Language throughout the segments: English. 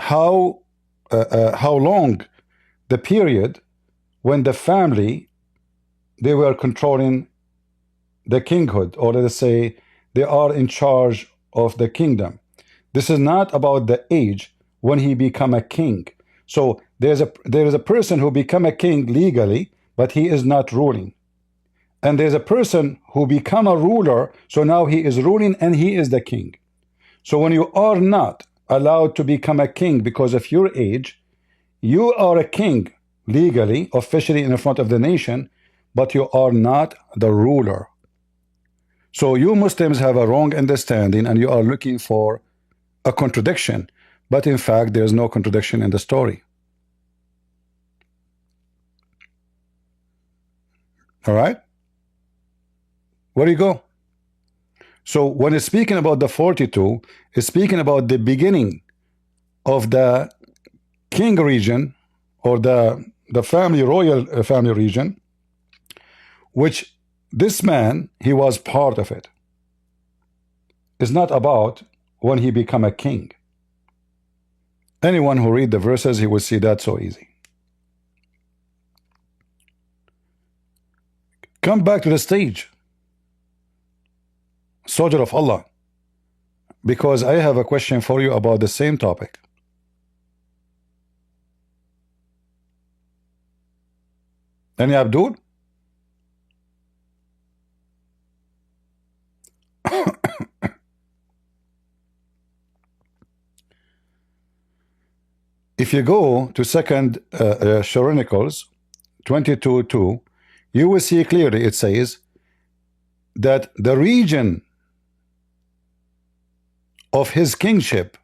how long the period when the family, they were controlling the kinghood, or let's say they are in charge of the kingdom. This is not about the age when he become a king. So there is a person who become a king legally, but he is not ruling. And there's a person who become a ruler, so now he is ruling and he is the king. So when you are not allowed to become a king because of your age, you are a king legally, officially in front of the nation, but you are not the ruler. So you Muslims have a wrong understanding and you are looking for a contradiction, but in fact there's no contradiction in the story. All right, where do you go? So when it's speaking about the 42, it's speaking about the beginning of the king region, or the family, royal family region, which this man, he was part of it. It's not about when he become a king. Anyone who read the verses, he will see that so easy. Come back to the stage, soldier of Allah, because I have a question for you about the same topic. Any Abdul? If you go to Second Chronicles 22:2, you will see clearly it says that the region of his kingship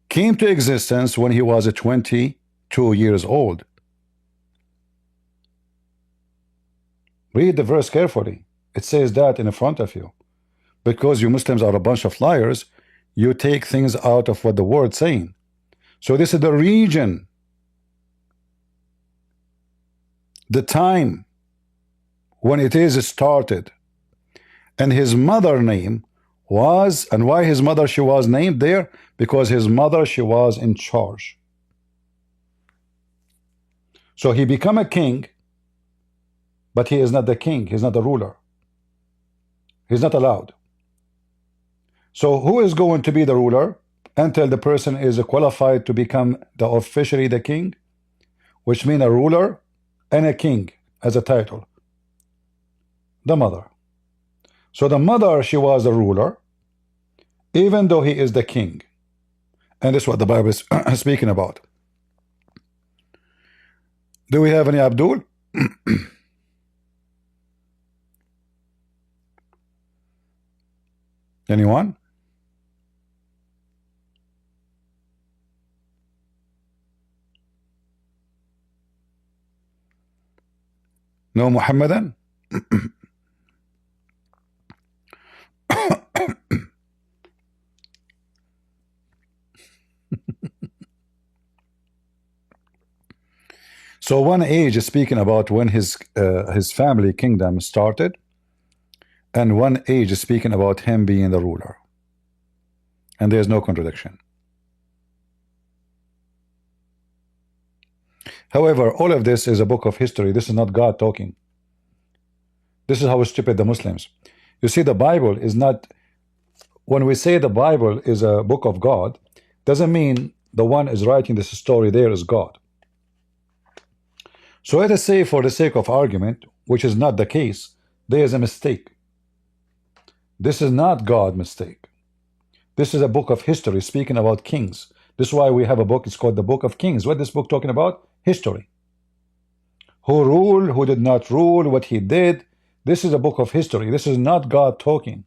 came to existence when he was 22 years old. Read the verse carefully. It says that in front of you. Because you Muslims are a bunch of liars, you take things out of what the word's saying. So this is the region, the time when it is started. And his mother name was, and why his mother, she was named there? Because his mother, she was in charge. So he become a king, but he is not the king, he's not the ruler. He's not allowed. So who is going to be the ruler until the person is qualified to become officially the king, which means a ruler and a king as a title? The mother. So the mother, she was a ruler, even though he is the king. And that's what the Bible is speaking about. Do we have any Abdul? Anyone? No Muhammadan? So one age is speaking about when his family kingdom started, and one age is speaking about him being the ruler, and there's no contradiction. However, all of this is a book of history. This is not God talking. This is how stupid the Muslims. You see, the Bible is not, when we say the Bible is a book of God, doesn't mean the one is writing this story there is God. So let us say, for the sake of argument, which is not the case, there is a mistake. This is not God's mistake. This is a book of history speaking about kings. This is why we have a book, it's called the Book of Kings. What is this book talking about? History. Who ruled, who did not rule, what he did. This is a book of history. This is not God talking.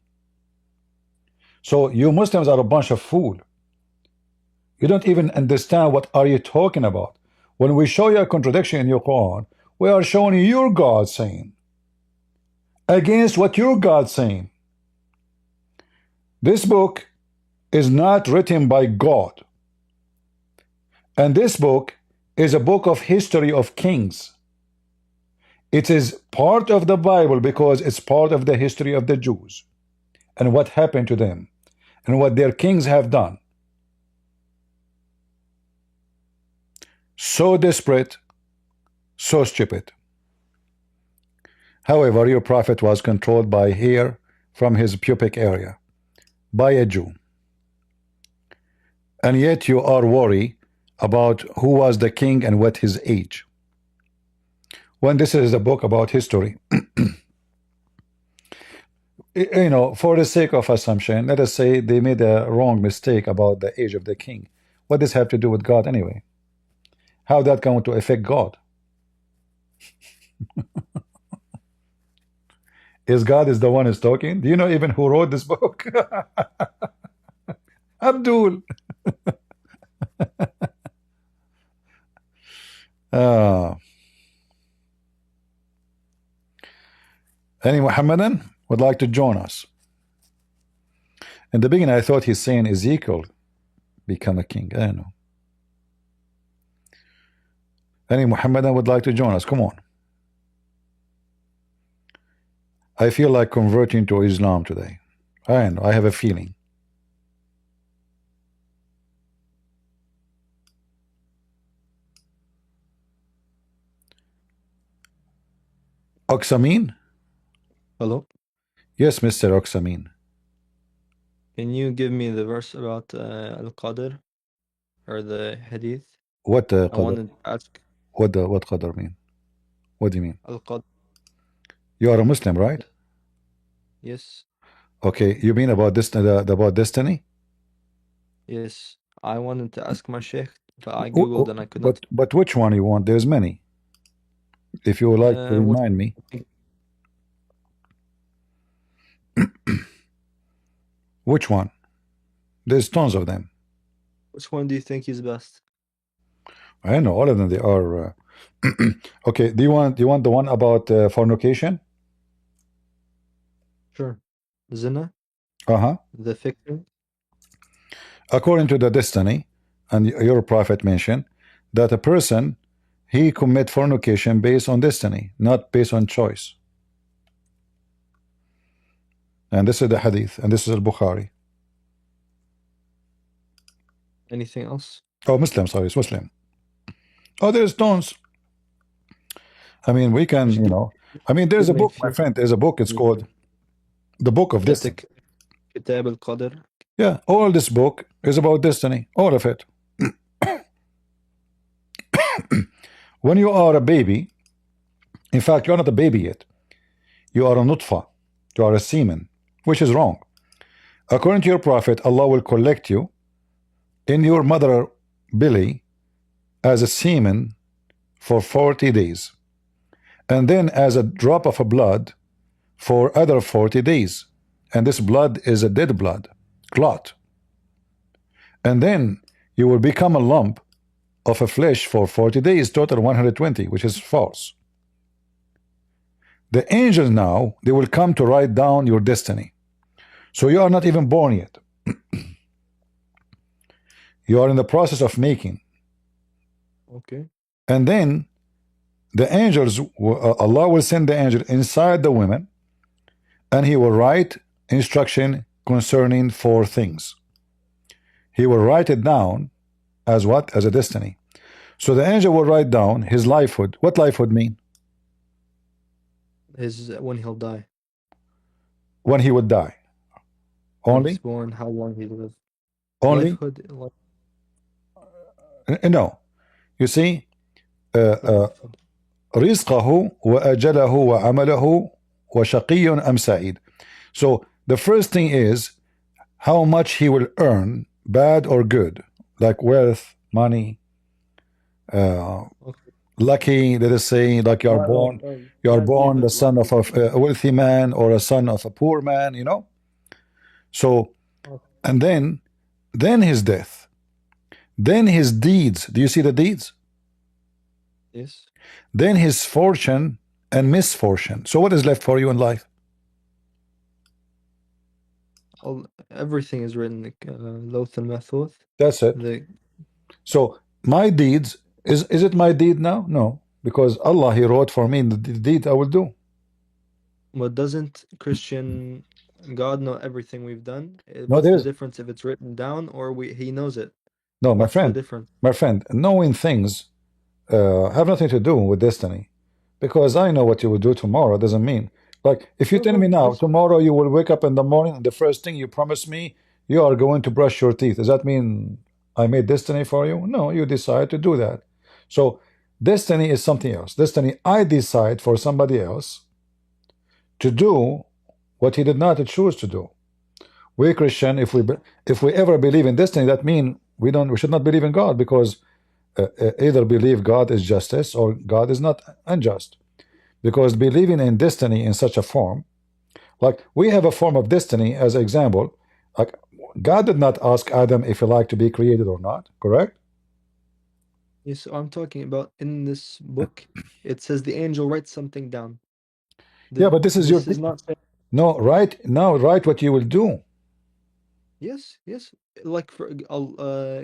So you Muslims are a bunch of fools. You don't even understand what are you talking about. When we show you a contradiction in your Quran, we are showing you your God saying against what your God saying. This book is not written by God. And this book is a book of history of kings. It is part of the Bible because it's part of the history of the Jews and what happened to them and what their kings have done. so desperate, so stupid. However, your prophet was controlled by hair from his pubic area by a Jew. And yet you are worried about who was the king and what his age. When this is a book about history, you know, for the sake of assumption, let us say they made a wrong mistake about the age of the king. What does this have to do with God anyway? How that going to affect God? Is God is the one who's talking? Do you know even who wrote this book? Abdul. Uh, any Muhammadan would like to join us? In the beginning, I thought he's saying Ezekiel become a king. I don't know. Any Muhammadan would like to join us? Come on. I feel like converting to Islam today. I don't know. I have a feeling. Oxamine? Hello? Yes, Mr. Oxamine. Can you give me the verse about Al-Qadr or the Hadith? What I Qadr? wanted to ask What Qadr mean? What do you mean? Al-Qadr. You are a Muslim, right? Yes, Okay, you mean about this about destiny? yes. I wanted to ask my sheikh, but I Googled and I could not. But which one you want? There's many. If you would like to What remind me, which one? There's tons of them. which one do you think is best? I know all of them. They are okay. Do you want the one about fornication? Sure. Zina, Uh-huh. the fiction. According to the destiny, and your prophet mentioned that a person he commit fornication based on destiny, not based on choice. And this is the hadith, and this is al-Bukhari. Anything else? Oh, Muslim, sorry, it's Muslim. Oh, there's tons. I mean, we can, you know, I mean, there's a Give me a book, my few. friend, there's a book, it's called The Book of Destiny. Kitab al-Qadr. Yeah, all this book is about destiny, all of it. When you are a baby, in fact, you're not a baby yet. You are a nutfa, you are a semen, which is wrong. According to your prophet, Allah will collect you in your mother belly as a semen for 40 days, and then as a drop of a blood for other 40 days. And this blood is a dead blood, clot. And then you will become a lump of a flesh for 40 days, total 120, which is false. The angels now, they will come to write down your destiny. So you are not even born yet. You are in the process of making. Okay. And then the angels, Allah will send the angel inside the women, and he will write instruction concerning 4 things. He will write it down as what? As a destiny. So the angel will write down his lifehood. What lifehood mean? When he'll die. When he would die. When Only? he's born, how long he lives. Only? Lifehood. No. You see, رزقه وأجله وعمله وشقي أم سعيد. So the first thing is how much he will earn, bad or good, like wealth, money, lucky, let us say, like you are born the son of a wealthy man or a son of a poor man, you know. So, and then his death, then his deeds. Do you see the deeds? Yes. Then his fortune and misfortune. So what is left for you in life? Everything is written Lawth and Mahfuth. That's it. So my deeds, is it my deed now? No, because Allah, he wrote for me the deed I will do. But doesn't Christian God know everything we've done? No, What's the difference if it's written down or he knows it? No, What's the difference? my friend, knowing things have nothing to do with destiny, because I know what you will do tomorrow. Doesn't mean, like, if you No, tell me no, now listen. tomorrow you will wake up in the morning and the first thing you promise me you are going to brush your teeth, does that mean I made destiny for you? No, you decide to do that. So destiny is something else. Destiny, I decide for somebody else to do what he did not choose to do. We Christian, if we ever believe in destiny, that means we should not believe in God, because either believe God is justice or God is not unjust. Because believing in destiny in such a form, like we have a form of destiny as an example, like God did not ask Adam if he liked to be created or not, correct? Yes, I'm talking about in this book. It says the angel writes something down. Yeah, but this is your This is not saying no, right now, write what you will do. yes, yes. Like for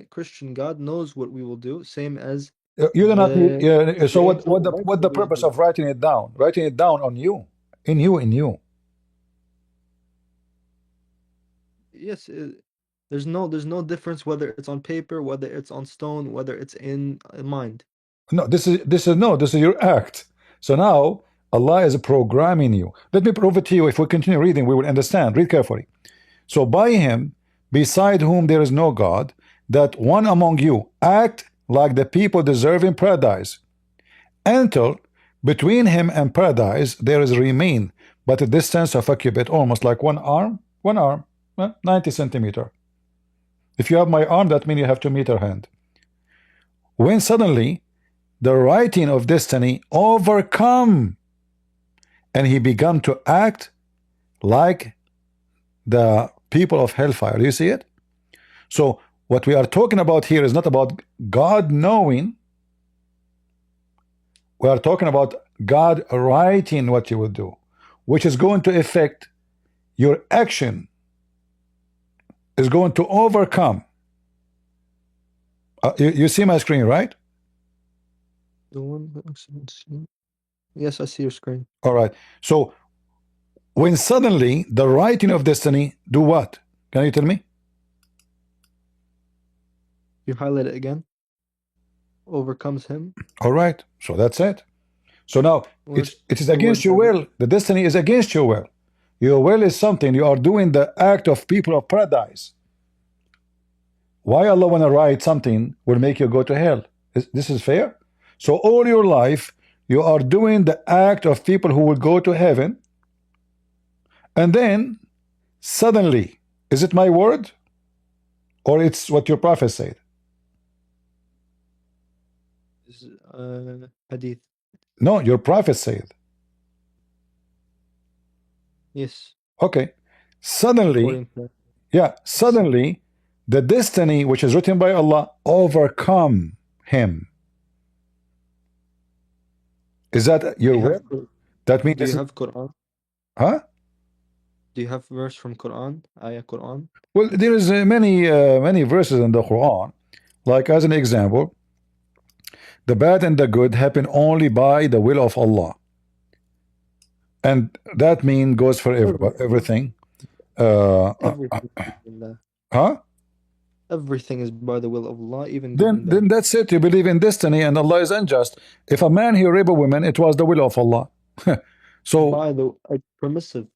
Christian, God knows what we will do, same as You do not need, the so angel writes what the what we will purpose do. of writing it down? Writing it down on you, in you. Yes, there's no difference whether it's on paper, whether it's on stone, whether it's in mind. No, this is your act. So now Allah is programming you. Let me prove it to you. If we continue reading, we will understand. Read carefully. So by him, beside whom there is no God, that one among you act like the people deserving paradise, until between him and paradise there is remain but a distance of a cubit, almost like one arm, 90 centimeter. If you have my arm, that means you have 2 meter hand. When suddenly the writing of destiny overcome, and he began to act like the people of hellfire. Do you see it? So what we are talking about here is not about God knowing. We are talking about God writing what you will do, which is going to affect your action, is going to overcome. You see my screen, right? The one who accepts you. Yes, I see your screen. All right. So when suddenly the writing of destiny do what? Can you tell me? You highlight it again. Overcomes him. All right. So that's it. So now Where's it is the against word your heaven? will. The destiny is against your will. Your will is something you are doing, the act of people of paradise. Why Allah wanna write something will make you go to hell? This is fair? So all your life you are doing the act of people who will go to heaven, and then suddenly, is it my word or it's what your prophet said? Is hadith. No, your prophet said. Yes, Okay. Suddenly, according to yeah, yes. suddenly the destiny which is written by Allah overcome him. Is that Do your you have word? That means do you this is, have Quran? huh? Do you have verse from Quran? Ayah Quran? Well, there is many verses in the Quran. Like as an example, the bad and the good happen only by the will of Allah, and that mean goes for Everything. everything. Everything. Alhamdulillah. Huh? Everything is by the will of Allah, even good and Then bad. that's it. You believe in destiny, and Allah is unjust. If a man he rape a woman, it was the will of Allah. So By the permissive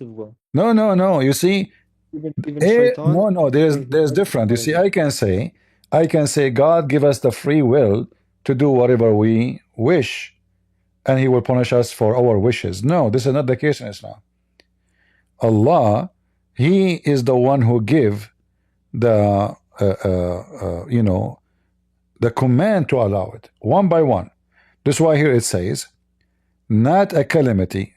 will. no. You see, Even shaitan. no. There's different. You see, I can say, God give us the free will to do whatever we wish, and He will punish us for our wishes. No, this is not the case in Islam. Allah, He is the one who give the the command to allow it one by one. This is why here it says, not a calamity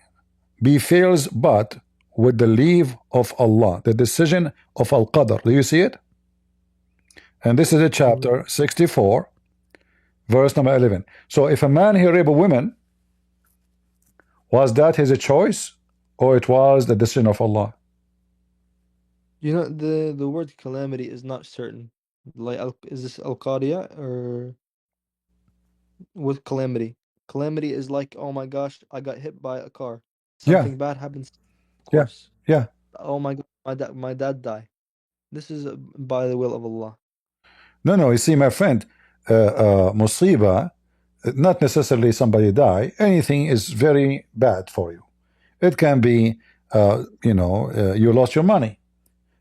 befalls but with the leave of Allah, the decision of Al-Qadr. Do you see it? And this is a Mm. chapter 64, verse number 11. So if a man he rape a woman, was that his choice or it was the decision of Allah? You know, the word calamity is not certain. Like, is this al-Qariya or what calamity? Calamity is like, oh my gosh, I got hit by a car. Yeah, Something bad happens, of yeah, course. yeah. Oh my God, my dad died. This is by the will of Allah. No, you see, my friend, musiba, not necessarily somebody die. Anything is very bad for you. It can be, you lost your money.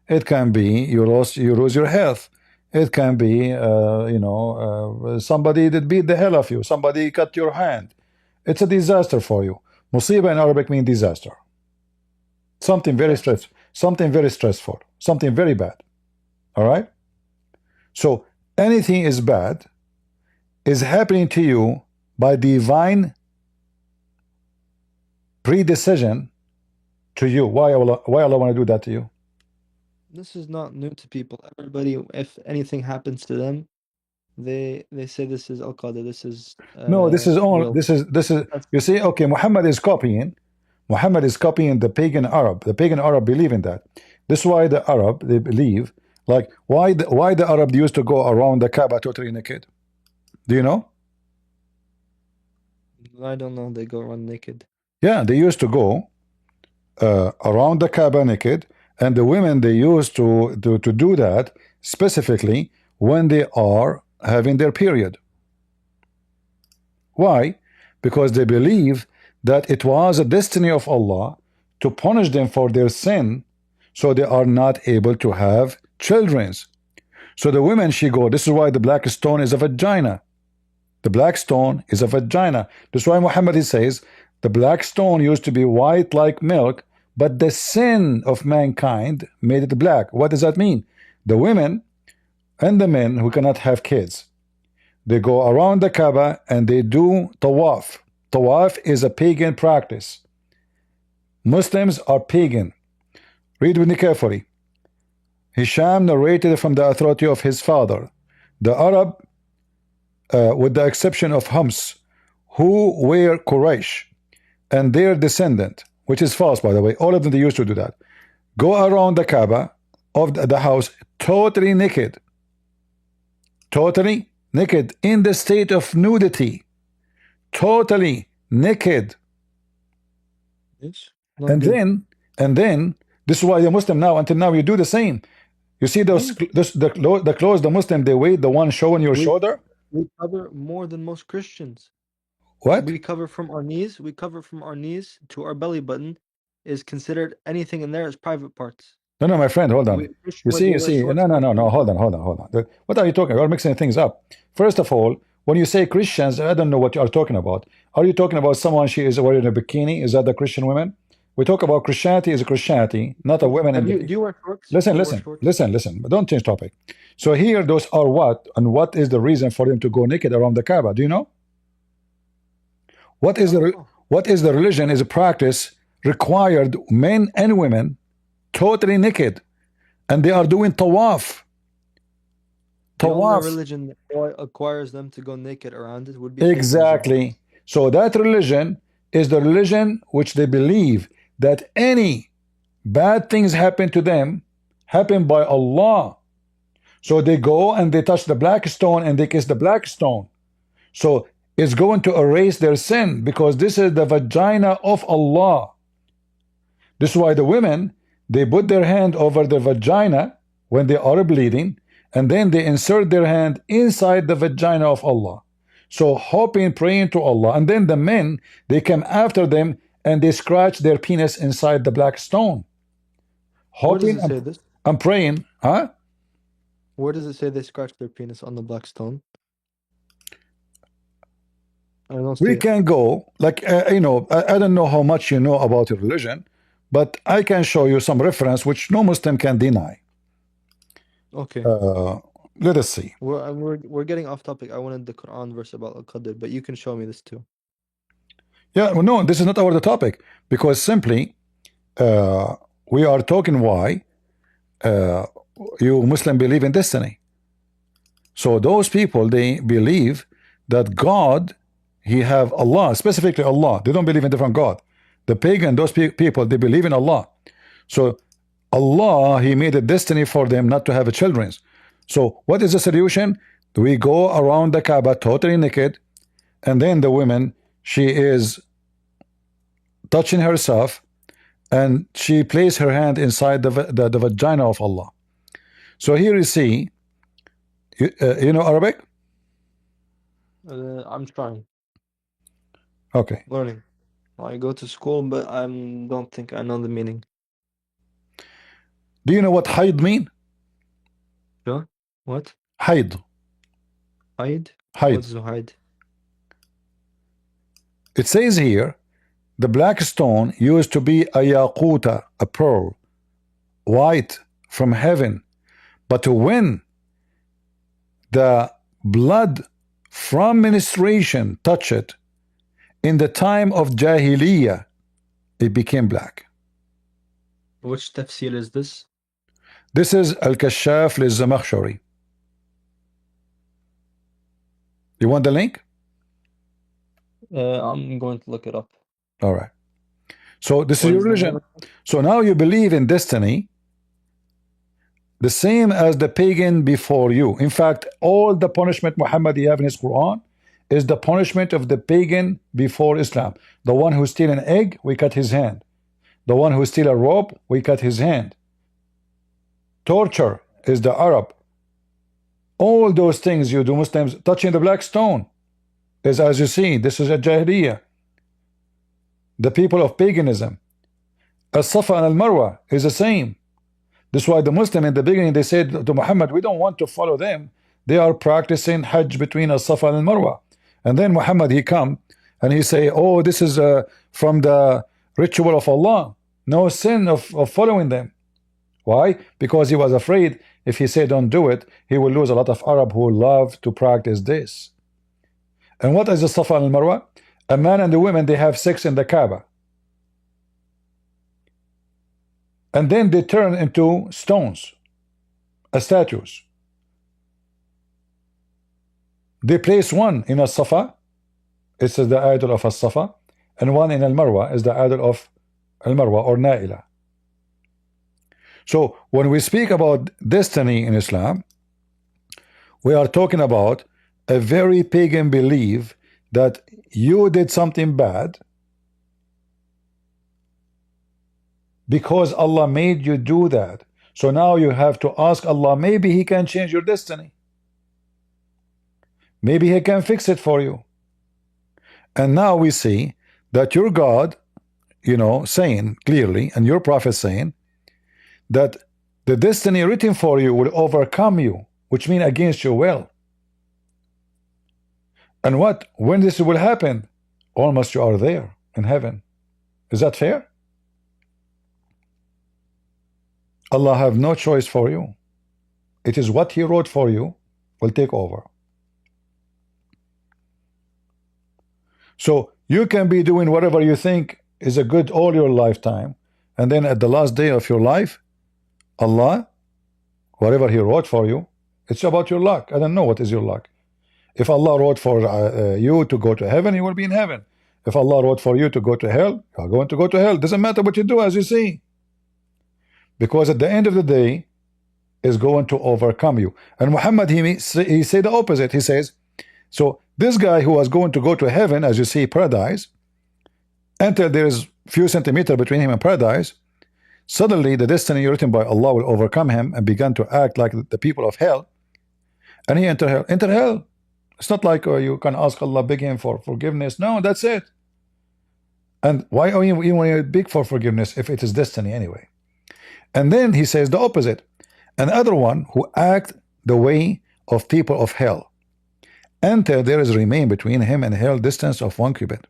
It can be you lose your health. It can be, somebody that beat the hell of you. Somebody cut your hand. It's a disaster for you. Musiba in Arabic means disaster. Something very stressful. Something very stressful. Something very bad. All right. So anything is bad is happening to you by divine predecision to you. Why Allah want to do that to you? This is not new to people. Everybody, if anything happens to them, they say this is al-Qadr. This is No, this is all. will. This is. That's You see, okay, Muhammad is copying. Muhammad is copying the pagan Arab. The pagan Arab believe in that. This is why the Arab they believe. Like why the Arab used to go around the Kaaba totally naked? Do you know? I don't know. They go around naked. Yeah, they used to go around the Kaaba naked, and the women they used to do that specifically when they are having their period. Why? Because they believe that it was a destiny of Allah to punish them for their sin, so they are not able to have children. So the women she go, this is why the black stone is a vagina. The black stone is a vagina. That's why Muhammad he says the black stone used to be white like milk, but the sin of mankind made it black. What does that mean? The women and the men who cannot have kids, they go around the Kaaba and they do tawaf. Tawaf is a pagan practice. Muslims are pagan. Read with me carefully. Hisham narrated from the authority of his father. The Arab, with the exception of Hums, who were Quraysh, and their descendant, which is false by the way, all of them they used to do that, go around the Kaaba of the house totally naked. Totally naked, in the state of nudity, totally naked. Yes. And then this is why the Muslim now, until now, you do the same. You see those the clothes the Muslim they wear, the one showing your shoulder. We cover more than most Christians. What? We cover from our knees. We cover from our knees to our belly button. Is considered anything in there as private parts. No, my friend, hold on. You see, no, hold on. What are you talking about? You're mixing things up. First of all, when you say Christians, I don't know what you are talking about. Are you talking about someone she is wearing a bikini? Is that the Christian women? We talk about Christianity is a Christianity, not a women in do you wear shorts? Listen, but don't change topic. So here, those are what, and what is the reason for them to go naked around the Kaaba? Do you know? What is the religion is a practice required men and women totally naked, and they are doing tawaf. The only religion that acquires them to go naked around it would be exactly. So that religion is the religion which they believe that any bad things happen to them happen by Allah. So they go and they touch the black stone and they kiss the black stone. So it's going to erase their sin, because this is the vagina of Allah. This is why the women, they put their hand over the vagina when they are bleeding, and then they insert their hand inside the vagina of Allah. So hoping, praying to Allah. And then the men, they come after them and they scratch their penis inside the black stone. Hoping, where does it say this? I'm praying. Huh? Where does it say they scratch their penis on the black stone? We can go, like, I don't know how much you know about your religion, but I can show you some reference which no Muslim can deny. Okay. Let us see. We're getting off topic. I wanted the Quran verse about Al-Qadr, but you can show me this too. Yeah, well, no, this is not our topic, because simply we are talking why you Muslim believe in destiny. So those people, they believe that God, he have Allah, specifically Allah. They don't believe in different God. The pagan, those people, they believe in Allah. So Allah, he made a destiny for them not to have a children. So what is the solution? We go around the Kaaba totally naked, and then the woman, she is touching herself, and she placed her hand inside the vagina of Allah. So here you see, you know Arabic? I'm trying. Okay. Learning. I go to school, but I don't think I know the meaning. Do you know what haid mean? Sure. What? Haid. Hide? Haid. What's the hide? It says here, the black stone used to be a yaquta, a pearl, white from heaven. But when the blood from menstruation touched it, in the time of Jahiliyyah, it became black. Which tafsir is this? This is Al-Kashaf Liz-Zamakhshari. You want the link? I'm going to look it up. All right. So this is What your is the name religion. of it? So now you believe in destiny, the same as the pagan before you. In fact, all the punishment Muhammad have in his Quran is the punishment of the pagan before Islam. The one who steal an egg, we cut his hand. The one who steal a rope, we cut his hand. Torture is the Arab. All those things you do, Muslims, touching the black stone, is, as you see, this is a Jahiliyyah. The people of paganism. As-Safa and Al-Marwa is the same. That's why the Muslim in the beginning, they said to Muhammad, we don't want to follow them. They are practicing Hajj between As-Safa and Al-Marwa. And then Muhammad, he come and he say, oh, this is from the ritual of Allah. No sin of following them. Why? Because he was afraid if he said don't do it, he will lose a lot of Arab who love to practice this. And what is the Safa and Marwa? A man and a woman, they have sex in the Kaaba. And then they turn into stones, statues. They place one in a Safa, it's the idol of a Safa, and one in Al Marwa is the idol of Al Marwa or Naila. So when we speak about destiny in Islam, we are talking about a very pagan belief that you did something bad because Allah made you do that. So now you have to ask Allah, maybe He can change your destiny. Maybe He can fix it for you. And now we see that your God, you know, saying clearly, and your prophet saying, that the destiny written for you will overcome you, which means against your will. And what? When this will happen, almost you are there in heaven. Is that fair? Allah have no choice for you. It is what He wrote for you will take over. So you can be doing whatever you think is a good all your lifetime, and then at the last day of your life, Allah, whatever He wrote for you, it's about your luck. I don't know what is your luck. If Allah wrote for you to go to heaven, you will be in heaven. If Allah wrote for you to go to hell, you are going to go to hell. Doesn't matter what you do, as you see. Because at the end of the day, is going to overcome you. And Muhammad, he said the opposite. He says, so this guy who was going to go to heaven, as you see, paradise, until there is few centimeters between him and paradise, suddenly the destiny written by Allah will overcome him and begin to act like the people of hell, and he enter hell. Enter hell. It's not like you can ask Allah, beg Him for forgiveness. No, that's it. And why even when you beg for forgiveness if it is destiny anyway? And then he says the opposite. Another one who act the way of people of hell, until there is remain between him and hell distance of 1 cubit.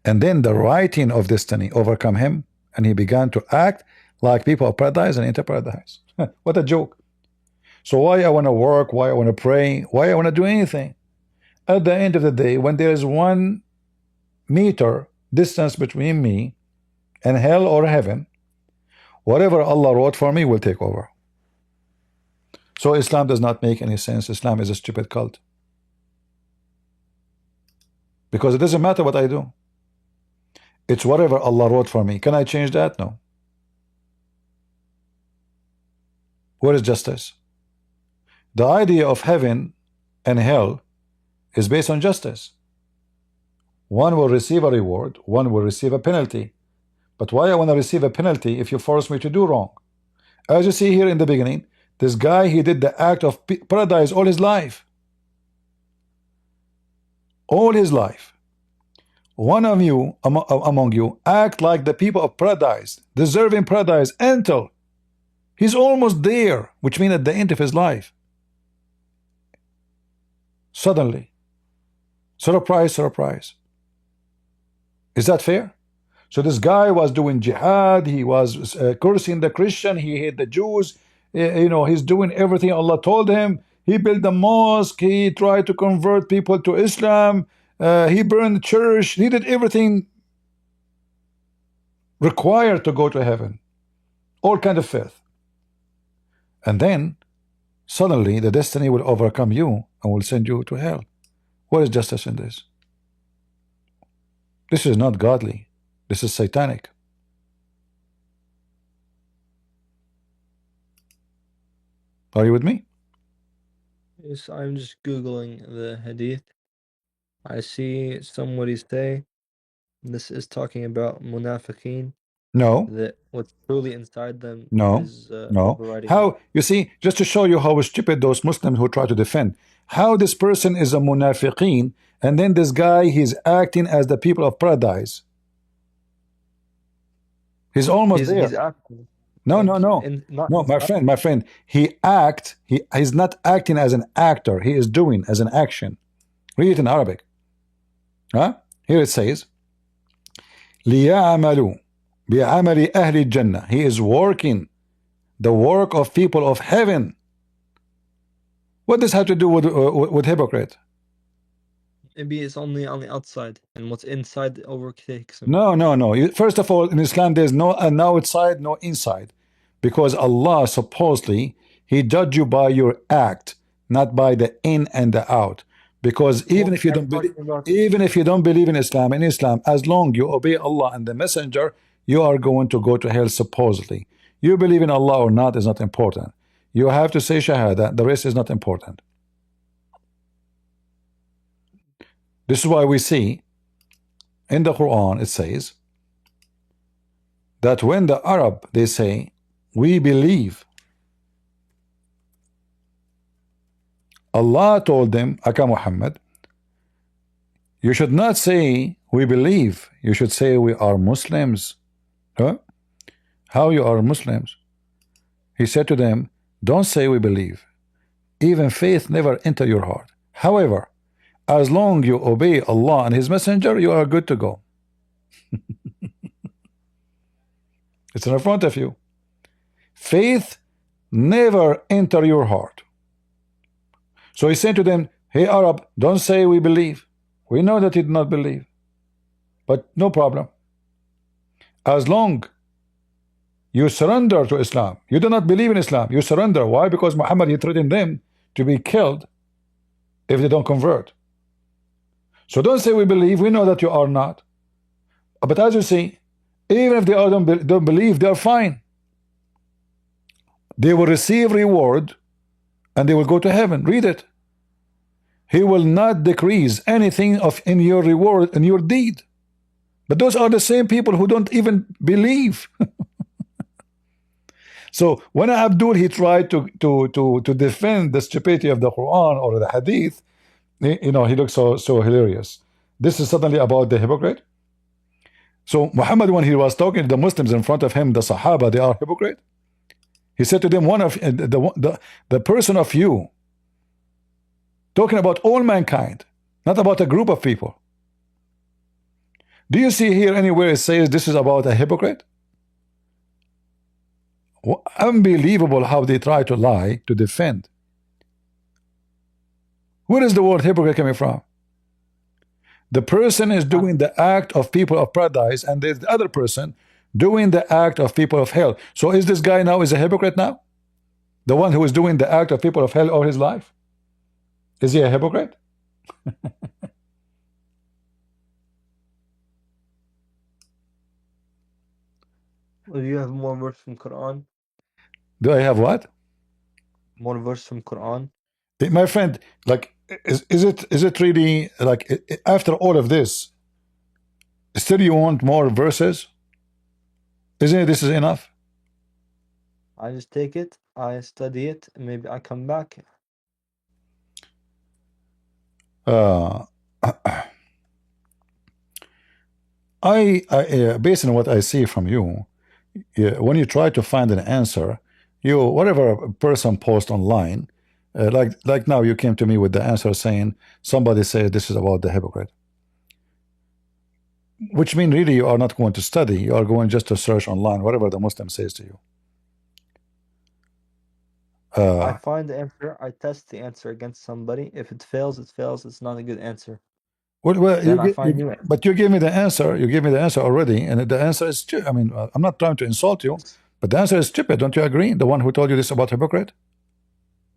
And then the writing of destiny overcome him, and he began to act like people of paradise and enter paradise. What a joke. So why I want to work, why I want to pray, why I want to do anything? At the end of the day, when there is 1 meter distance between me and hell or heaven, whatever Allah wrote for me will take over. So Islam does not make any sense. Islam is a stupid cult. Because it doesn't matter what I do. It's whatever Allah wrote for me. Can I change that? No. Where is justice? The idea of heaven and hell is based on justice. One will receive a reward, one will receive a penalty. But why I want to receive a penalty if you force me to do wrong? As you see here in the beginning, this guy, he did the act of paradise all his life. All his life. one of you among you act like the people of paradise, deserving paradise until he's almost there, which means at the end of his life. Suddenly, surprise, surprise. Is that fair? So this guy was doing jihad, he was cursing the Christian, he hate the Jews, he's doing everything Allah told him. He built a mosque, he tried to convert people to Islam, he burned the church, he did everything required to go to heaven, all kind of faith. And then suddenly the destiny will overcome you and will send you to hell. What is justice in this? This is not godly. This is satanic. Are you with me? Yes, I'm just Googling the hadith. I see somebody say this is talking about munafiqeen, No, that what's truly inside them no, is no. overriding them. How, you see, just to show you how stupid those Muslims who try to defend, how this person is a munafiqeen, and then this guy, he's acting as the people of paradise. He's almost He's there. acting No, no, like no. not No, inside. my friend, he's not acting as an actor, he is doing as an action. Read it in Arabic. Huh? Here it says, لِيَعْمَلُوا بِعَمَلِ أَهْلِ الْجَنَّةِ. He is working the work of people of heaven. What does have to do with hypocrite? Maybe it's only on the outside, and what's inside overtakes him. No, no, no. First of all, in Islam, there's no outside, no inside. Because Allah, supposedly, He judge you by your act, not by the in and the out. Because even Well, if you I'm don't believe, talking about even if you don't believe in Islam, as long you obey Allah and the Messenger, you are going to go to hell, supposedly. You believe in Allah or not is not important. You have to say Shahada, the rest is not important. This is why we see in the Quran it says that when the Arab they say we believe, Allah told them, Aka Muhammad, you should not say we believe, you should say we are Muslims. Huh? How you are Muslims? He said to them, don't say we believe, even faith never enter your heart. However, as long you obey Allah and His Messenger, you are good to go. It's in front of you. Faith never enter your heart. So he said to them, hey Arab, don't say we believe. We know that you did not believe. But no problem. As long you surrender to Islam, you do not believe in Islam, you surrender. Why? Because Muhammad, he threatened them to be killed if they don't convert. So don't say we believe, we know that you are not. But as you see, even if they don't believe, they are fine. They will receive reward and they will go to heaven. Read it. He will not decrease anything in your reward and your deed. But those are the same people who don't even believe. So when Abdul he tried to defend the stupidity of the Quran or the Hadith, he looks so hilarious. This is suddenly about the hypocrite. So Muhammad, when he was talking to the Muslims in front of him, the Sahaba, they are hypocrite. He said to them, one of the person of you, talking about all mankind, not about a group of people. Do you see here anywhere it says this is about a hypocrite? Unbelievable how they try to lie to defend. Where is the word hypocrite coming from? The person is doing the act of people of paradise, and there's the other person doing the act of people of hell. So is this guy now is a hypocrite now? The one who is doing the act of people of hell all his life? Is he a hypocrite? Do you have more verse from Quran? Do I have what? More verse from Quran? My friend, like, is it really like after all of this, still you want more verses? Isn't it this is enough? I just take it, I study it, and maybe I come back. Uh, Based on what I see from you, when you try to find an answer, you whatever a person posts online, like now you came to me with the answer saying somebody said this is about the hypocrite, which means really you are not going to study, you are going just to search online whatever the Muslim says to you. I find the answer, I test the answer against somebody. If it fails, it fails. It's not a good answer. Well, Then I find new answer. but you gave me the answer. You gave me the answer already, and the answer is. I mean, I'm not trying to insult you, but the answer is stupid. Don't you agree? The one who told you this about hypocrite.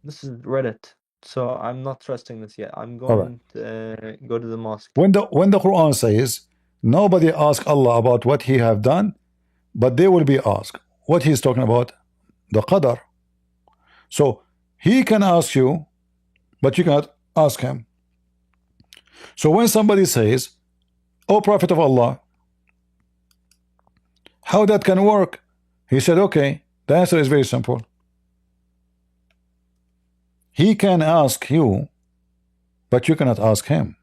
This is Reddit, so I'm not trusting this yet. I'm All right. going to go to the mosque. When the Quran says nobody ask Allah about what he have done, but they will be asked. What he's talking about, the qadar. So he can ask you, but you cannot ask him. So when somebody says, "Oh Prophet of Allah, how that can work?" He said, "Okay, the answer is very simple. He can ask you, but you cannot ask him."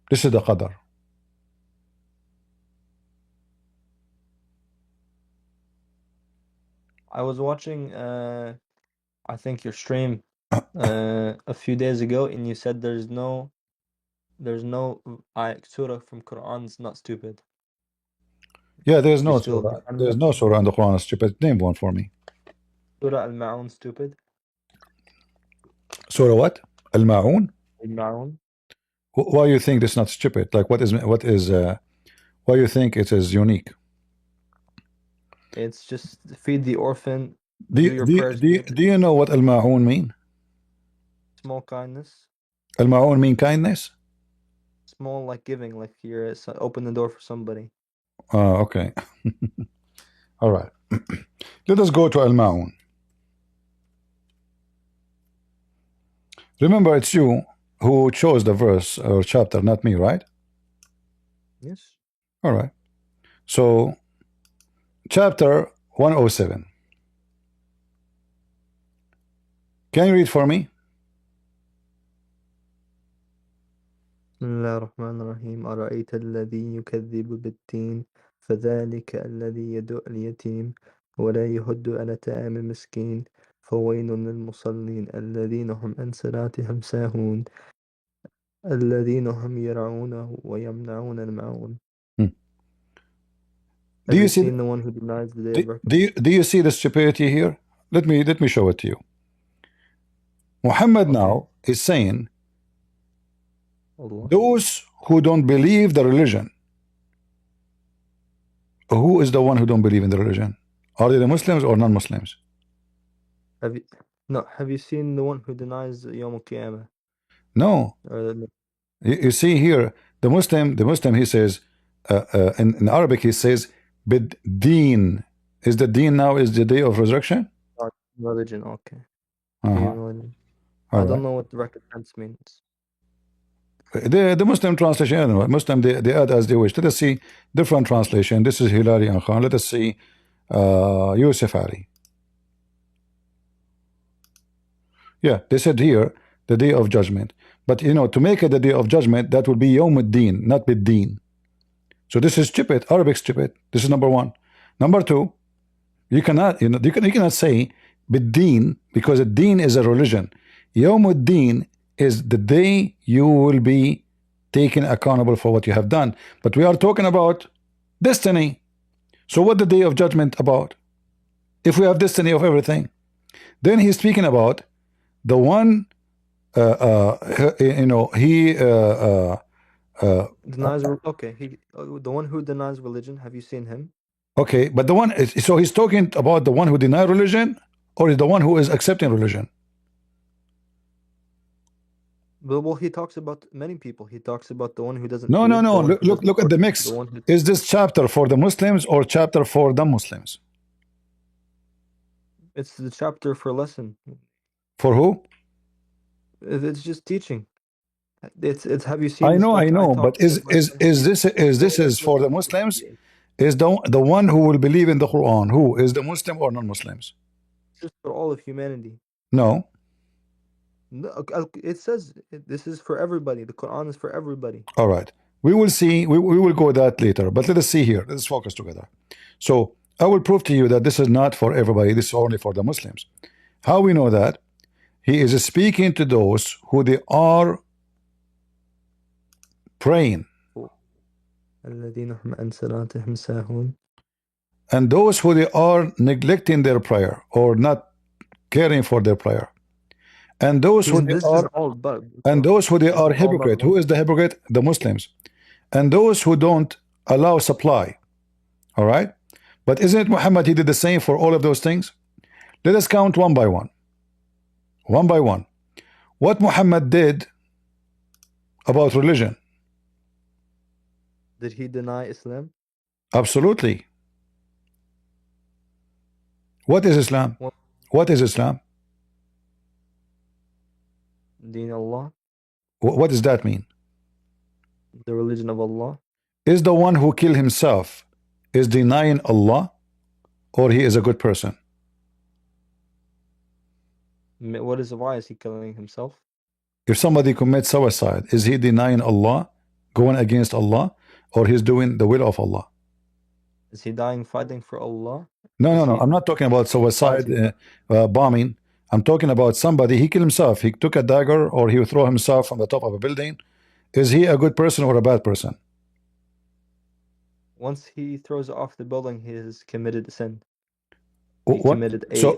This is the qadar. I was watching, I think your stream a few days ago, and you said there's no surah from Quran is not stupid. Yeah, there's You no still surah. defend There's that? no surah in the Quran. Stupid. Name one for me. Surah Al-Ma'un stupid? Surah what? Al-Ma'un? Al-Ma'un? Why you think this not stupid? Like why you think it is unique? It's just feed the orphan, Do do you, your do you, prayers, do you, do you know what Al-Ma'un mean? small kindness, Al-Ma'un mean kindness? small like giving, like you're open the door for somebody. Okay. All right. Let us go to Al-Ma'un. Remember, it's you who chose the verse or chapter, not me, right? Yes. All right. So, chapter 107. Can you read for me? بسم الله الرحمن الرحيم أرأيت الذي يكذب بالدين فذلك الذي يدعو اليتيم ولا يهد على طعام المسكين فويل للمصلين الذين هم عن صلاتهم ساهون الذين هم يرعون ويمنعون الماعون. Hmm. Have you seen the one who denies the day of reckoning? Do you see the stupidity here? Let me show it to you. Muhammad now is saying Allah. those who don't believe the religion. Who is the one who don't believe in the religion? Are they the Muslims or non-Muslims? Have you seen the one who denies Yawm al-Qiyamah? No. You see here, the Muslim, he says, in Arabic, he says, bid deen. Is the deen now is the day of resurrection? Religion, okay. All I don't right. know what the recompense means. The Muslim translation, I don't know. Muslim, they add as they wish. Let us see different translation. This is Hilali and Khan. Let us see Yusuf Ali. Yeah, they said here, the day of judgment. But you know, to make it the day of judgment, that would be Yawm ad-Din, not bid-Din. So this is stupid, Arabic stupid. This is number one. Number two, you cannot, you cannot say bid-Din because a Din is a religion. Yawm ad-Din is the day you will be taken accountable for what you have done. But we are talking about destiny. So what the day of judgment about? If we have destiny of everything, then he's speaking about the one, you know, he denies. Okay, the one who denies religion. Have you seen him? okay, but the one, so he's talking about the one who denies religion, or is the one who is accepting religion? Well, he talks about many people. He talks about the one who doesn't. No, no, no. Look at the mix. Is this chapter for the Muslims or chapter for the Muslims? It's the chapter for lesson. For who? It's just teaching. It's. Have you seen? I know, but is this is for the Muslims? Is the one who will believe in the Quran? Who is the Muslim or non-Muslims? Just for all of humanity. No. No, it says this is for everybody. The Quran is for everybody. All right. We will see. We will go that later. But let us see here. Let's focus together. So I will prove to you that this is not for everybody. This is only for the Muslims. How we know that? He is speaking to those who they are praying, الذين هم عن صلاتهم ساهون. and those who they are neglecting their prayer or not caring for their prayer, and those who they This is are all about. and those who they This are is all about hypocrite. Who is the hypocrite? The Muslims. And those who don't allow supply. All right. But isn't it Muhammad? He did the same for all of those things. Let us count one by one. One by one. What Muhammad did about religion? Did he deny Islam? Absolutely. What is Islam? What? What is Islam? Deen Allah, What does that mean? the religion of Allah. Is the one who killed himself is denying Allah, or he is a good person? Why is he killing himself? If somebody commits suicide, is he denying Allah, going against Allah, or he's doing the will of Allah? Is he dying fighting for Allah? No, no, Is no. he I'm not talking about suicide, fighting? bombing. I'm talking about somebody, he killed himself. He took a dagger or he threw himself from the top of a building. Is he a good person or a bad person? Once he throws off the building, he has committed a sin. He What? committed So,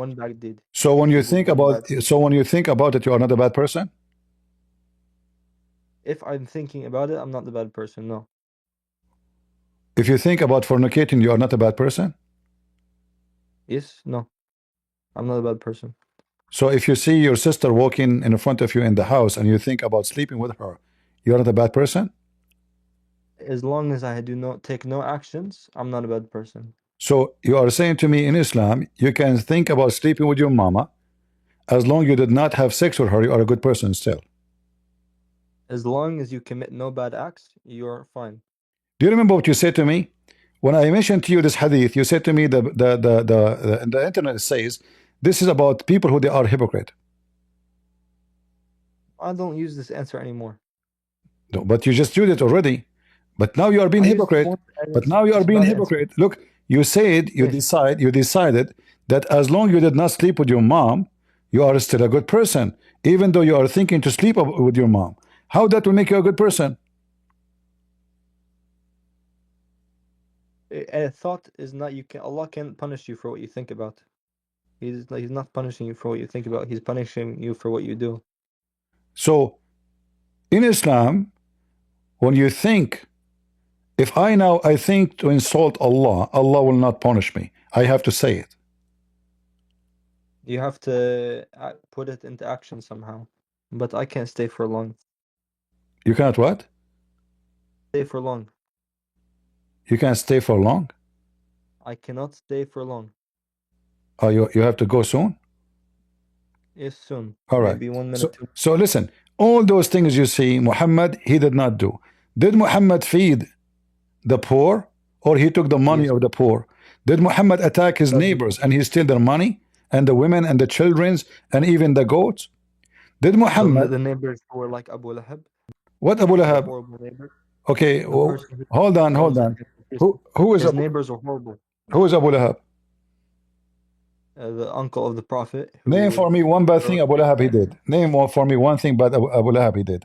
one bad deed. so when you He did think one about, bad deed. so when you think about it, you are not a bad person? If I'm thinking about it, I'm not the bad person. No. If you think about fornicating, you are not a bad person? Yes. No. I'm not a bad person. So if you see your sister walking in front of you in the house and you think about sleeping with her, you are not a bad person? As long as I do not take no actions, I'm not a bad person. So you are saying to me in Islam, you can think about sleeping with your mama, as long as you did not have sex with her, you are a good person still. As long as you commit no bad acts, you're fine. Do you remember what you said to me? When I mentioned to you this hadith, you said to me the internet says this is about people who they are hypocrite. I don't use this answer anymore. No, but you just used it already. But now you are being hypocrite. But now you are being hypocrite. Look, you said you decided that as long as you did not sleep with your mom, you are still a good person, even though you are thinking to sleep with your mom. How that will make you a good person? A thought is not Allah can't punish you for what you think about. He's not punishing you for what you think about. He's punishing you for what you do. So in Islam, when you think, if I think to insult Allah, Allah will not punish me. I have to say it. You have to put it into action somehow. But I can't stay for long. You cannot what? Stay for long. You can't stay for long? I cannot stay for long. Oh, you have to go soon? Yes, soon. All right. Maybe 1 minute. So listen, all those things you see, Muhammad, he did not do. Did Muhammad feed the poor, or he took the money of the poor? Did Muhammad attack his neighbors and he steal their money, and the women and the children and even the goats? Did Muhammad the neighbors who were like Abu Lahab? What Abu Lahab? Horrible neighbor. Okay, hold on. Who is his neighbors were horrible. Who is Abu Lahab? The uncle of the Prophet. Name for me one bad thing Abu Lahab he did. Name for me one thing bad Abu Lahab he did.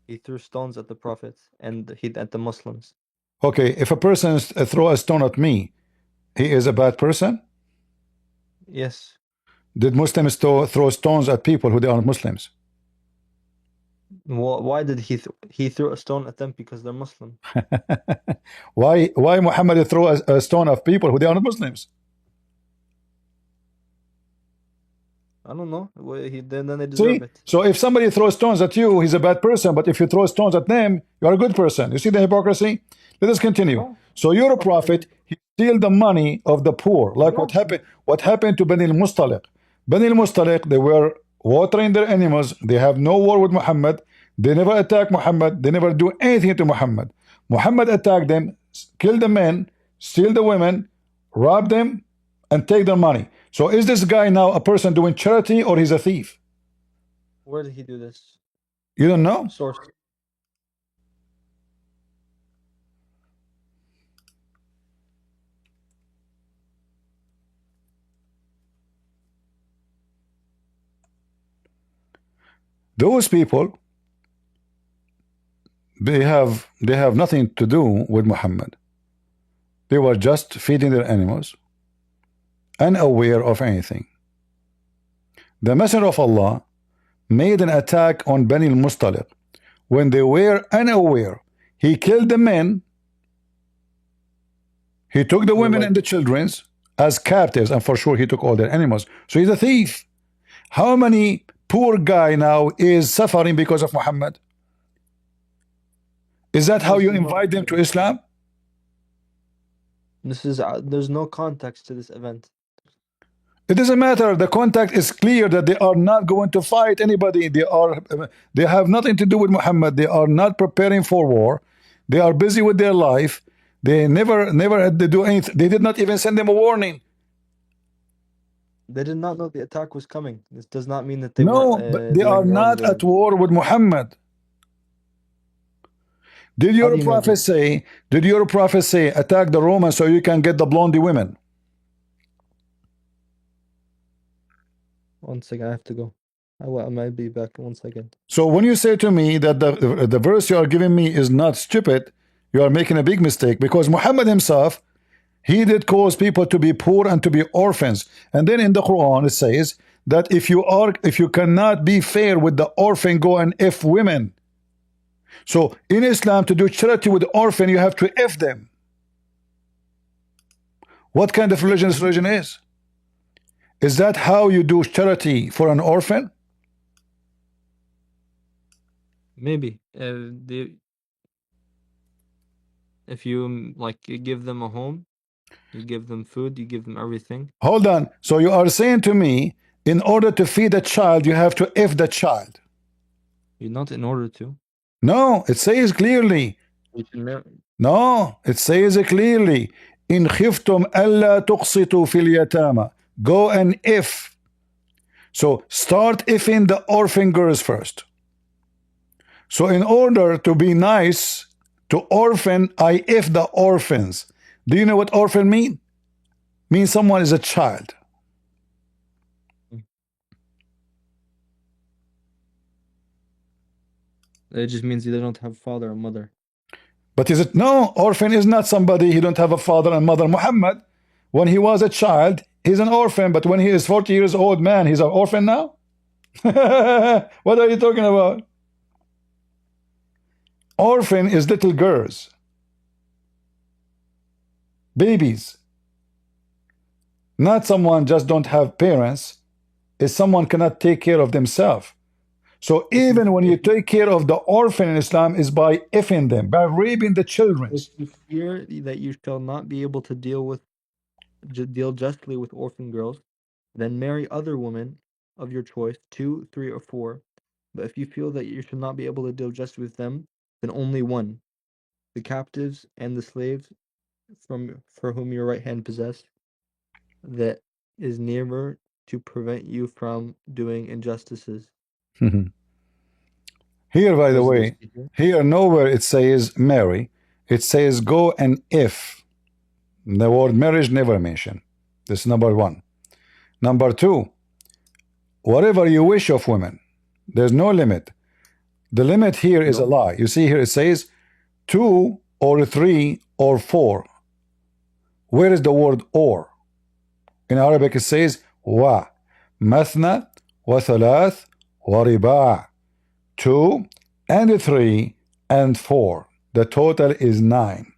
He threw stones at the Prophet and at the Muslims. Okay, if a person throw a stone at me, he is a bad person? Yes. Did Muslims throw stones at people who they aren't Muslims? Well, why did he threw a stone at them? Because they're Muslim. Why Muhammad throw a stone at people who they aren't Muslims? I don't know. Then they deserve it. So if somebody throws stones at you, he's a bad person. But if you throw stones at them, you are a good person. You see the hypocrisy? Let us continue. Oh. So you're a prophet. He steal the money of the poor. Like what happened? What happened to Bani al-Mustaliq? Bani al-Mustaliq, they were watering their animals. They have no war with Muhammad. They never attack Muhammad. They never do anything to Muhammad. Muhammad attacked them, kill the men, steal the women, rob them, and take their money. So is this guy now a person doing charity, or he's a thief? Where did he do this? You don't know? Source. Those people, they have nothing to do with Muhammad. They were just feeding their animals, unaware of anything. The Messenger of Allah made an attack on Bani al-Mustaliq when they were unaware. He killed the men, he took the women and the children as captives, and for sure he took all their animals. So he's a thief. How many poor guy now is suffering because of Muhammad? Is that how you invite them to Islam? This is there's no context to this event. It doesn't matter. The contact is clear that they are not going to fight anybody. They have nothing to do with Muhammad. They are not preparing for war. They are busy with their life. They never had to do anything. They did not even send them a warning. They did not know the attack was coming. This does not mean that they No, weren't but they are doing not wrong. at war with Muhammad. Did your prophet say? Did your prophet say, attack the Romans so you can get the blondie women? One second, I have to go. I might be back in 1 second. So when you say to me that the verse you are giving me is not stupid, you are making a big mistake, because Muhammad himself, he did cause people to be poor and to be orphans. And then in the Quran it says that if you cannot be fair with the orphan, go and F women. So in Islam, to do charity with the orphan, you have to F them. What kind of religion this religion is? Is that how you do charity for an orphan? Maybe if you like, you give them a home, you give them food, you give them everything. Hold on. So you are saying to me, in order to feed a child, you have to F the child? You're not in order to. No, it says clearly. No, it says clearly. In khiftum alla tuqsitu fil yatama. Go and if. So start ifing the orphan girls first. So in order to be nice to orphan, I if the orphans. Do you know what orphan mean? Means someone is a child. It just means they don't have a father or mother. But is it? No, orphan is not somebody he don't have a father and mother. Muhammad, when he was a child, he's an orphan, but when he is 40 years old man, he's an orphan now? What are you talking about? Orphan is little girls, babies. Not someone just don't have parents. Is someone cannot take care of themselves. So even when you take care of the orphan in Islam is by effing them, by raping the children. If you fear that you shall not be able to deal justly with orphan girls, then marry other women of your choice, 2, 3, or 4. But if you feel that you should not be able to deal justly with them, then only one, the captives and the slaves for whom your right hand possessed, that is nearer to prevent you from doing injustices. Here, by the way, here nowhere it says marry. It says go and if. The word marriage never mentioned. This is number one. Number two, whatever you wish of women, there's no limit. The limit here is a lie. You see here it says 2 or 3 or 4. Where is the word or? In Arabic it says wa, mathna, wa thalath, wa riba'. 2 and 3 and 4. The total is 9.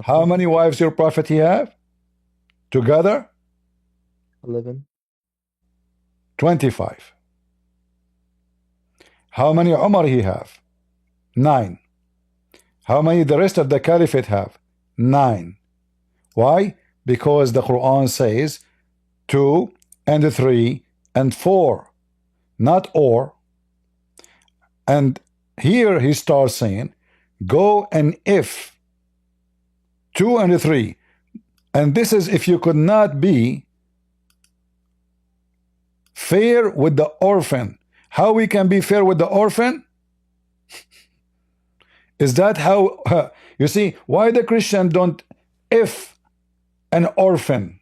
How many wives your prophet he have? Together? 11. 25. How many Umar he have? 9. How many the rest of the caliphate have? 9. Why? Because the Quran says 2 and 3 and 4, not or. And here he starts saying go and if 2 and 3. And this is if you could not be fair with the orphan. How we can be fair with the orphan? Is that how you see why the Christian don't if an orphan?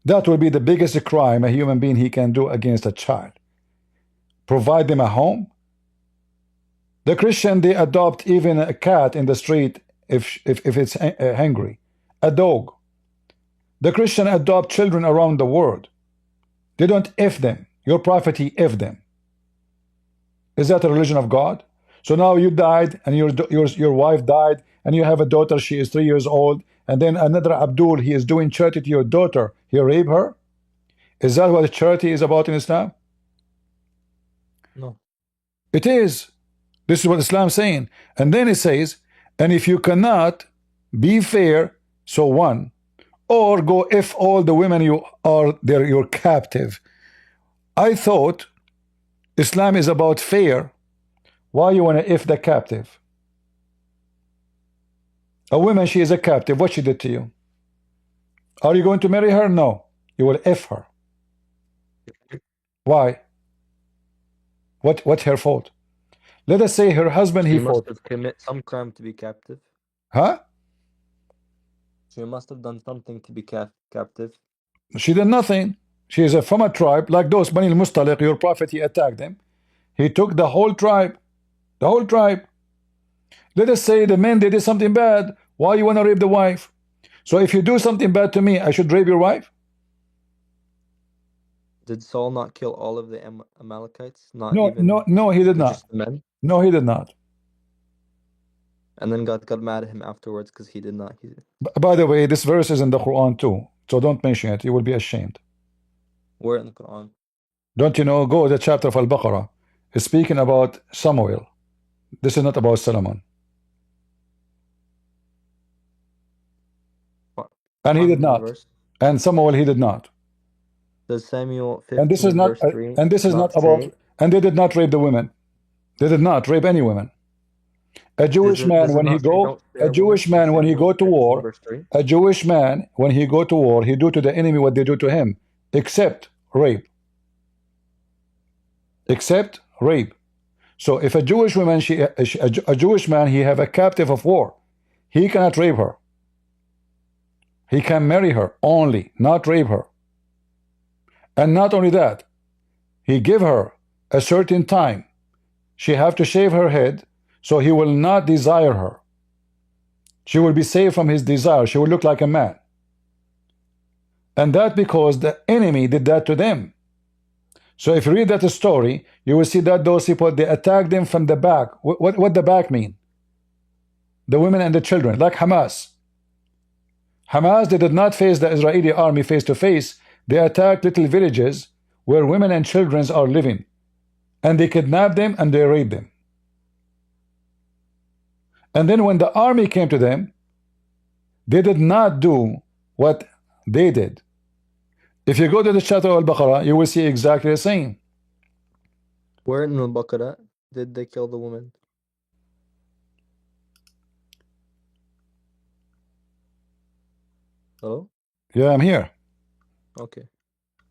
That will be the biggest crime a human being he can do against a child. Provide them a home. The Christian, they adopt even a cat in the street if it's hungry, a dog. The Christian adopt children around the world. They don't if them. Your prophet, he if them. Is that a religion of God? So now you died and your wife died and you have a daughter, she is 3 years old, and then another Abdul, he is doing charity to your daughter, he rape her? Is that what charity is about in Islam? No. It is. This is what Islam is saying. And then it says, and if you cannot be fair, so one, or go if all the women you are there, you're captive. I thought Islam is about fair. Why you want to if the captive? A woman, she is a captive. What she did to you? Are you going to marry her? No. You will if her. Why? What's her fault? Let us say her husband, She he must fought. have committed some crime to be captive. Huh? She must have done something to be captive. She did nothing. She is from a tribe like those Bani al-Mustaliq. Your prophet, he attacked them. He took the whole tribe. The whole tribe. Let us say the men, they did something bad. Why you want to rape the wife? So if you do something bad to me, I should rape your wife? Did Saul not kill all of the Amalekites? Not No, even no, he did not. just the men? No, he did not. And then God got mad at him afterwards because he did not. By the way, this verse is in the Quran too. So don't mention it. You will be ashamed. Where in the Quran? Don't you know? Go to the chapter of Al-Baqarah. It's speaking about Samuel. This is not about Solomon. And he did not. Verse? And Samuel, he did not. Does Samuel 15 And this is not. verse 3 And this is not about. And they did not rape the women. They did not rape any women. A Jewish man when he go. A Jewish man when he go to war. A Jewish man when he go to war, he do to the enemy what they do to him, except rape. Except rape. So if a Jewish woman, a Jewish man, he have a captive of war, he cannot rape her. He can marry her only, not rape her. And not only that, he give her a certain time. She have to shave her head, so he will not desire her. She will be saved from his desire. She will look like a man. And that because the enemy did that to them. So if you read that story, you will see that those people, they attacked them from the back. What the back mean? The women and the children, like Hamas. Hamas, they did not face the Israeli army face to face. They attacked little villages where women and children are living. And they kidnapped them and they raped them. And then when the army came to them, they did not do what they did. If you go to the chapter of Al-Baqarah, you will see exactly the same. Where in Al-Baqarah did they kill the woman? Hello? Yeah, I'm here. Okay.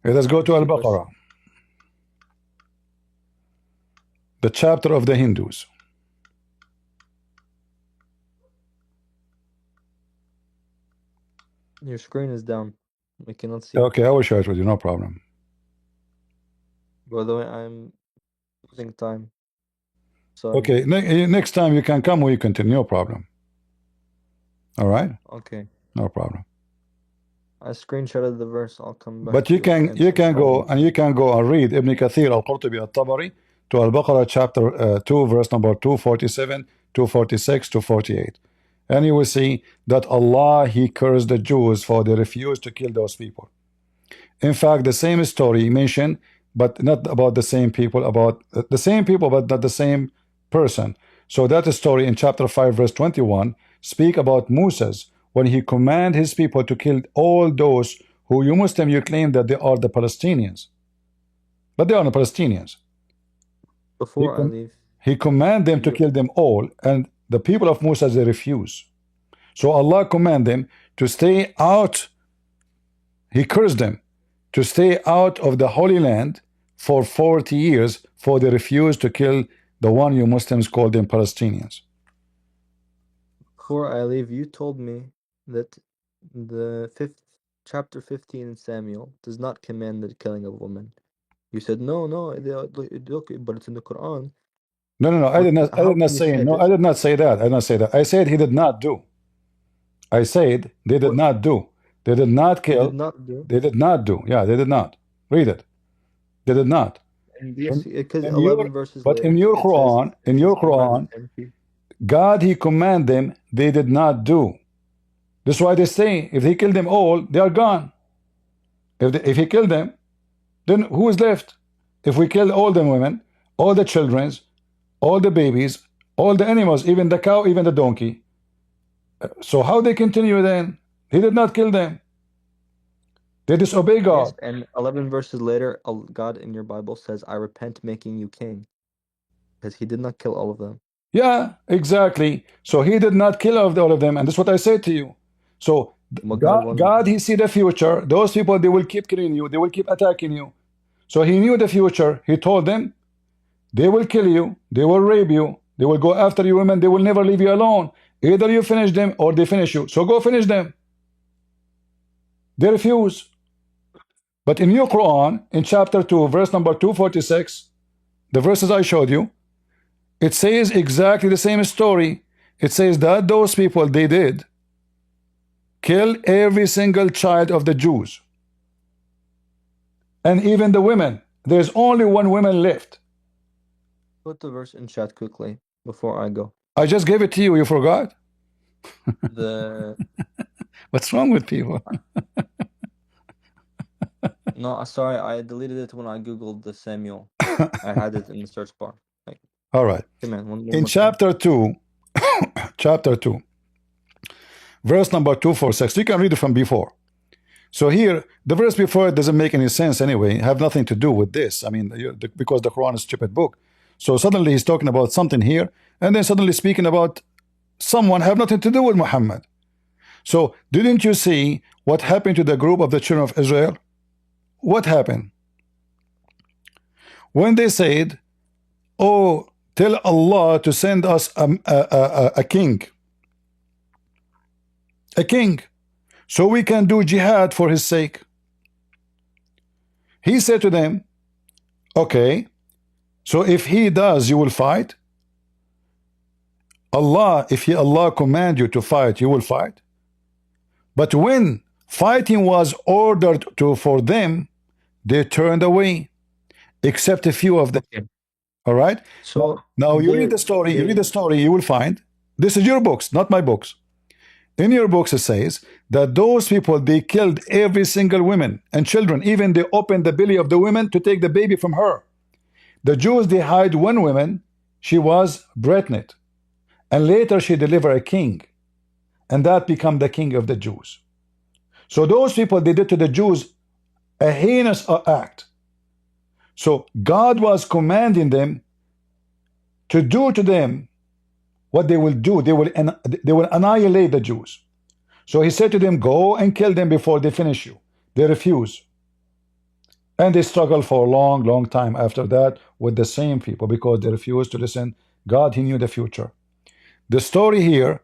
Let's go to Al-Baqarah. The chapter of the Hindus. Your screen is down. I cannot see. Okay, I will share it with you, no problem. By the way, I'm losing time. Sorry. Okay, next time you can come, we continue, no problem. All right? Okay. No problem. I screenshotted the verse. I'll come back. But you can go and read Ibn Kathir al-Qurtubi al-Tabari to Al-Baqarah chapter 2 verse number 247, 246, 248. And you will see that Allah, he cursed the Jews for they refused to kill those people. In fact, the same story mentioned, but not about the same people, about the same people, but not the same person. So that story in chapter 5 verse 21 speak about Moses when he commanded his people to kill all those who you Muslim, you claim that they are the Palestinians. But they are the Palestinians. Before I leave, he commanded them to kill them all, and the people of Musa, they refuse. So Allah commanded them to stay out. He cursed them to stay out of the Holy Land for 40 years for they refused to kill the one you Muslims call them Palestinians. Before I leave, you told me that the chapter 15 in Samuel does not command the killing of women. You said no, no, look, but it's in the Quran. No. I But did not. I how did not can you say say no. this? I did not say that. I did not say that. I said he did not do. I said they did What not do. They did not they did kill. not do? They did not do. Yeah, they did not. Read it. They did not. And yes, In, because in your 11 verses but later, it says In he's your commanded Quran, them. God he command them. They did not do. That's why they say if he killed them all, they are gone. If he killed them, then who is left? If we kill all the women, all the childrens, all the babies, all the animals, even the cow, even the donkey. So how they continue then? He did not kill them. They disobey Yes, God. and 11 verses later, God in your Bible says, I repent making you king. Because he did not kill all of them. Yeah, exactly. So he did not kill all of them, and that's what I said to you. So But God wanted God, he see the future. Those people, they will keep killing you. They will keep attacking you. So he knew the future. He told them, they will kill you. They will rape you. They will go after you women. They will never leave you alone. Either you finish them or they finish you. So go finish them. They refuse. But in your Quran, in chapter 2, verse number 246, the verses I showed you, it says exactly the same story. It says that those people, they did kill every single child of the Jews. And even the women. There's only one woman left. put the verse in chat quickly before I go. I just gave it to you. You forgot? The What's wrong with people? No, sorry, I deleted it when I googled the Samuel. I had it in the search bar. Like, All right. hey man, one In more time. chapter 2, chapter 2, verse number 246, you can read it from before. So here, the verse before it doesn't make any sense anyway, have nothing to do with this. I mean, because the Quran is a stupid book. So suddenly he's talking about something here, and then suddenly speaking about someone have nothing to do with Muhammad. So didn't you see what happened to the group of the children of Israel? What happened? When they said, oh, tell Allah to send us a king. A king. So we can do jihad for his sake. He said to them, okay, so if he does, you will fight. Allah, if Allah command you to fight, you will fight. But when fighting was ordered for them, they turned away, except a few of them. Okay. All right. So Now you read the story. You read the story. You will find this is your books, not my books. In your books, it says that those people, they killed every single woman and children. Even they opened the belly of the woman to take the baby from her. The Jews, they hide one woman. She was pregnant, and later she delivered a king, and that became the king of the Jews. So those people, they did to the Jews a heinous act. So God was commanding them to do to them what they will do. They will annihilate the Jews. So he said to them, go and kill them before they finish you. They refuse. And they struggle for a long, long time after that with the same people because they refused to listen. God, he knew the future. The story here,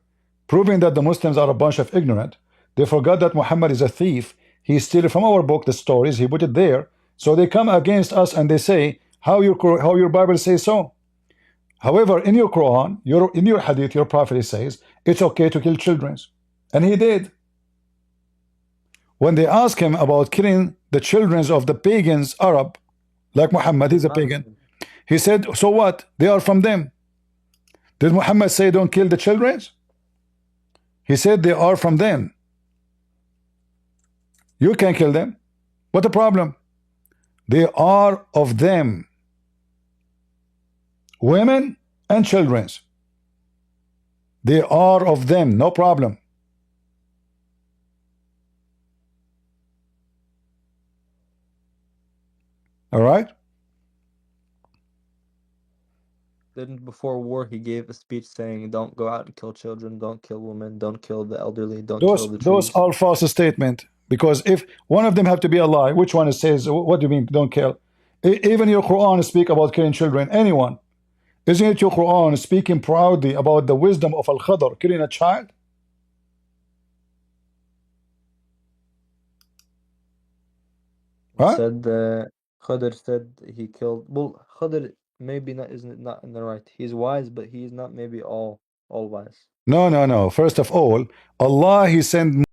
proving that the Muslims are a bunch of ignorant, they forgot that Muhammad is a thief. He stole from our book the stories, he put it there. So they come against us and they say, how your Bible says so? However, in your Quran, in your hadith, your prophet says, it's okay to kill children. And he did. When they ask him about killing the children of the pagans, Arab, like Muhammad, he's a pagan. He said, so what? They are from them. Did Muhammad say don't kill the children? He said they are from them. You can kill them. What the problem? They are of them. Women and children. They are of them, no problem. All right? Then before war, he gave a speech saying, don't go out and kill children, don't kill women, don't kill the elderly, don't kill the Those trees. are false statement. Because if one of them have to be alive, which one it says, what do you mean don't kill? Even your Quran speak about killing children. Anyone? Isn't it your Quran speaking proudly about the wisdom of Al-Khadr killing a child? It Huh? said Khadr said he killed. Well, Khadr maybe not isn't not in the right. He's wise, but he's not maybe all wise. No, no, no. First of all, Allah, He sent